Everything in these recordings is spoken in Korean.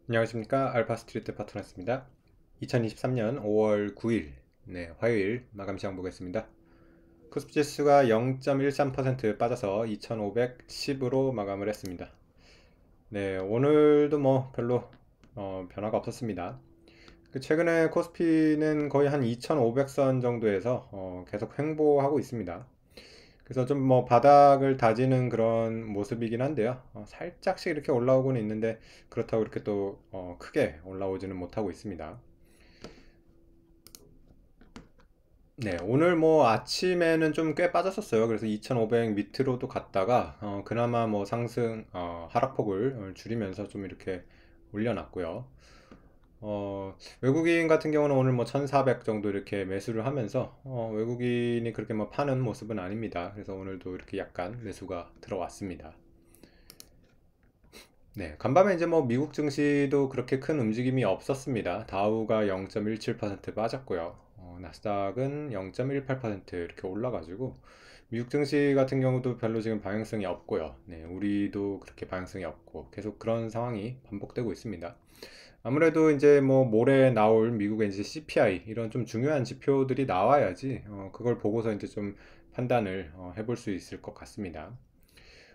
안녕하십니까. 알파스트리트 파트너스입니다. 2023년 5월 9일 화요일 마감 시장 보겠습니다. 코스피 지수가 0.13% 빠져서 2510으로 마감을 했습니다. 오늘도 뭐 별로 변화가 없었습니다. 최근에 코스피는 거의 한 2500선 정도에서 계속 횡보하고 있습니다. 그래서 좀 뭐 바닥을 다지는 그런 모습이긴 한데요. 살짝씩 이렇게 올라오고는 있는데 그렇다고 이렇게 또 크게 올라오지는 못하고 있습니다. 오늘 뭐 아침에는 좀 꽤 빠졌었어요. 그래서 2500 밑으로도 갔다가 그나마 뭐 상승 하락폭을 줄이면서 좀 이렇게 올려놨고요. 외국인 같은 경우는 오늘 뭐 1400 정도 이렇게 매수를 하면서 외국인이 그렇게 뭐 파는 모습은 아닙니다. 그래서 오늘도 이렇게 약간 매수가 들어왔습니다. 간밤에 이제 뭐 미국 증시도 그렇게 큰 움직임이 없었습니다. 다우가 0.17% 빠졌고요. 나스닥은 0.18% 이렇게 올라가지고 미국 증시 같은 경우도 별로 지금 방향성이 없고요. 우리도 그렇게 방향성이 없고 계속 그런 상황이 반복되고 있습니다. 아무래도 이제 뭐 모레 나올 미국의 이제 CPI 이런 좀 중요한 지표들이 나와야지 그걸 보고서 이제 좀 판단을 해볼 수 있을 것 같습니다.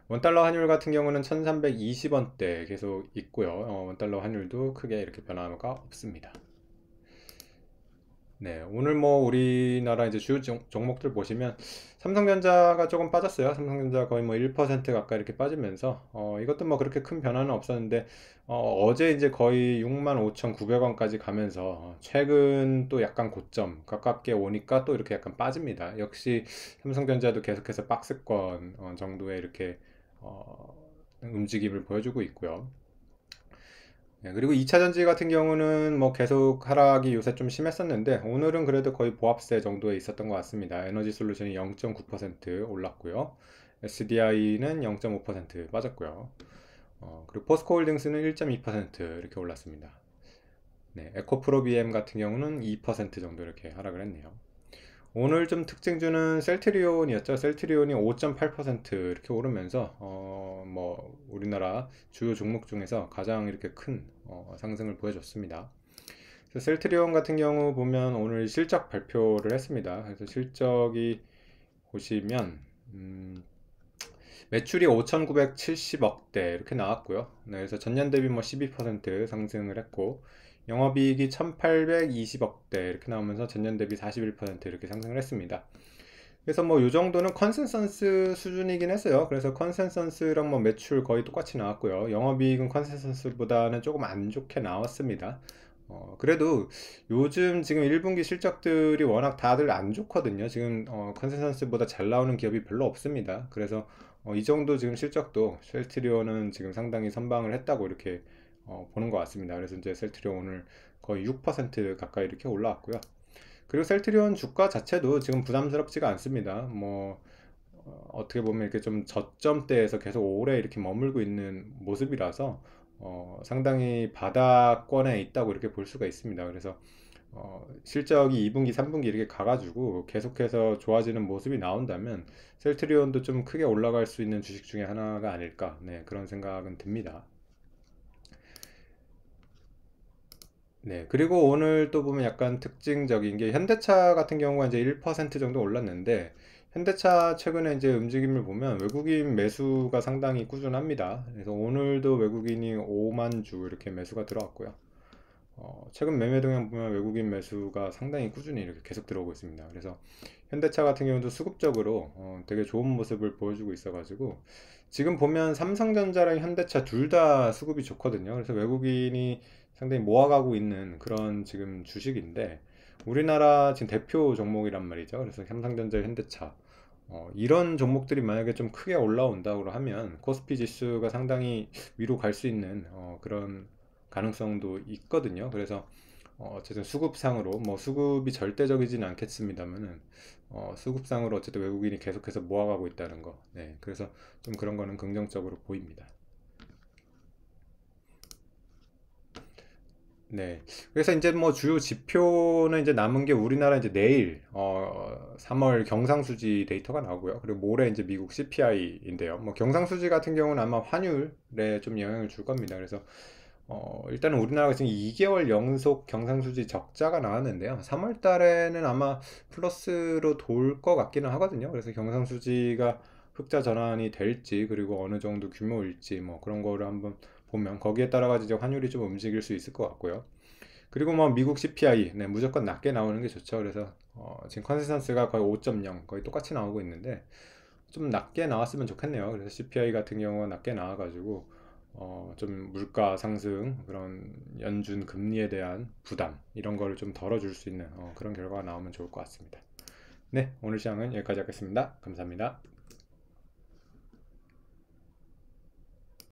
원달러 환율 같은 경우는 1320원대 계속 있고요. 원달러 환율도 크게 이렇게 변화가 없습니다. 오늘 뭐 우리나라 이제 주요 종목들 보시면 삼성전자가 조금 빠졌어요. 삼성전자 거의 뭐 1% 가까이 이렇게 빠지면서 이것도 뭐 그렇게 큰 변화는 없었는데 제 이제 거의 65,900원까지 가면서 최근 또 약간 고점 가깝게 오니까 또 이렇게 약간 빠집니다. 역시 삼성전자도 계속해서 박스권 정도의 이렇게 움직임을 보여주고 있고요. 그리고 2차전지 같은 경우는 뭐 계속 하락이 요새 좀 심했었는데 오늘은 그래도 거의 보합세 정도에 있었던 것 같습니다. 에너지 솔루션이 0.9% 올랐고요. SDI는 0.5% 빠졌고요. 그리고 포스코홀딩스는 1.2% 이렇게 올랐습니다. 에코프로비엠 같은 경우는 2% 정도 이렇게 하락을 했네요. 오늘 좀 특징주는 셀트리온이었죠. 셀트리온이 5.8% 이렇게 오르면서 뭐 우리나라 주요 종목 중에서 가장 이렇게 큰 상승을 보여줬습니다. 그래서 셀트리온 같은 경우 보면 오늘 실적 발표를 했습니다. 그래서 실적이 보시면 매출이 5,970억대 이렇게 나왔고요. 그래서 전년 대비 뭐 12% 상승을 했고 영업이익이 1,820억대 이렇게 나오면서 전년 대비 41% 이렇게 상승을 했습니다. 그래서 뭐 요 정도는 컨센서스 수준이긴 했어요. 그래서 컨센서스랑 뭐 매출 거의 똑같이 나왔고요. 영업이익은 컨센서스보다는 조금 안 좋게 나왔습니다. 그래도 요즘 지금 1분기 실적들이 워낙 다들 안 좋거든요. 지금 컨센서스보다 잘 나오는 기업이 별로 없습니다. 그래서 이 정도 지금 실적도 셀트리온은 지금 상당히 선방을 했다고 이렇게 보는 것 같습니다. 그래서 이제 셀트리온 오늘 거의 6% 가까이 이렇게 올라왔고요. 그리고 셀트리온 주가 자체도 지금 부담스럽지가 않습니다. 뭐 떻게 보면 이렇게 좀 저점대에서 계속 오래 이렇게 머물고 있는 모습이라서 상당히 바닥권에 있다고 이렇게 볼 수가 있습니다. 그래서 실적이 2분기, 3분기 이렇게 가가지고 계속해서 좋아지는 모습이 나온다면 셀트리온도 좀 크게 올라갈 수 있는 주식 중에 하나가 아닐까, 그런 생각은 듭니다. 그리고 오늘 또 보면 약간 특징적인 게 현대차 같은 경우가 이제 1% 정도 올랐는데 현대차 최근에 이제 움직임을 보면 외국인 매수가 상당히 꾸준합니다. 그래서 오늘도 외국인이 5만 주 이렇게 매수가 들어왔고요. 최근 매매 동향 보면 외국인 매수가 상당히 꾸준히 이렇게 계속 들어오고 있습니다. 그래서 현대차 같은 경우도 수급적으로 되게 좋은 모습을 보여주고 있어가지고 지금 보면 삼성전자랑 현대차 둘 다 수급이 좋거든요. 그래서 외국인이 상당히 모아가고 있는 그런 지금 주식인데 우리나라 지금 대표 종목이란 말이죠. 그래서 삼성전자, 현대차 이런 종목들이 만약에 좀 크게 올라온다고 하면 코스피 지수가 상당히 위로 갈 수 있는 그런 가능성도 있거든요. 그래서 어쨌든 수급상으로 뭐 수급이 절대적이진 않겠습니다만은 수급상으로 어쨌든 외국인이 계속해서 모아가고 있다는 거. 그래서 좀 그런 거는 긍정적으로 보입니다. 그래서 이제 뭐 주요 지표는 이제 남은 게 우리나라 이제 내일 3월 경상수지 데이터가 나오고요. 그리고 모레 이제 미국 CPI인데요. 뭐 경상수지 같은 경우는 아마 환율에 좀 영향을 줄 겁니다. 그래서 일단은 우리나라가 지금 2개월 연속 경상수지 적자가 나왔는데요. 3월 달에는 아마 플러스로 돌 것 같기는 하거든요. 그래서 경상수지가 흑자 전환이 될지, 그리고 어느 정도 규모일지, 뭐 그런 거를 한번 보면 거기에 따라 가지고 환율이 좀 움직일 수 있을 것 같고요. 그리고 뭐 미국 CPI, 네, 무조건 낮게 나오는 게 좋죠. 그래서 지금 컨센서스가 거의 5.0, 거의 똑같이 나오고 있는데 좀 낮게 나왔으면 좋겠네요. 그래서 CPI 같은 경우가 낮게 나와가지고 좀 물가 상승, 그런 연준 금리에 대한 부담 이런 거를 좀 덜어줄 수 있는 그런 결과가 나오면 좋을 것 같습니다. 네, 오늘 시장은 여기까지 하겠습니다. 감사합니다.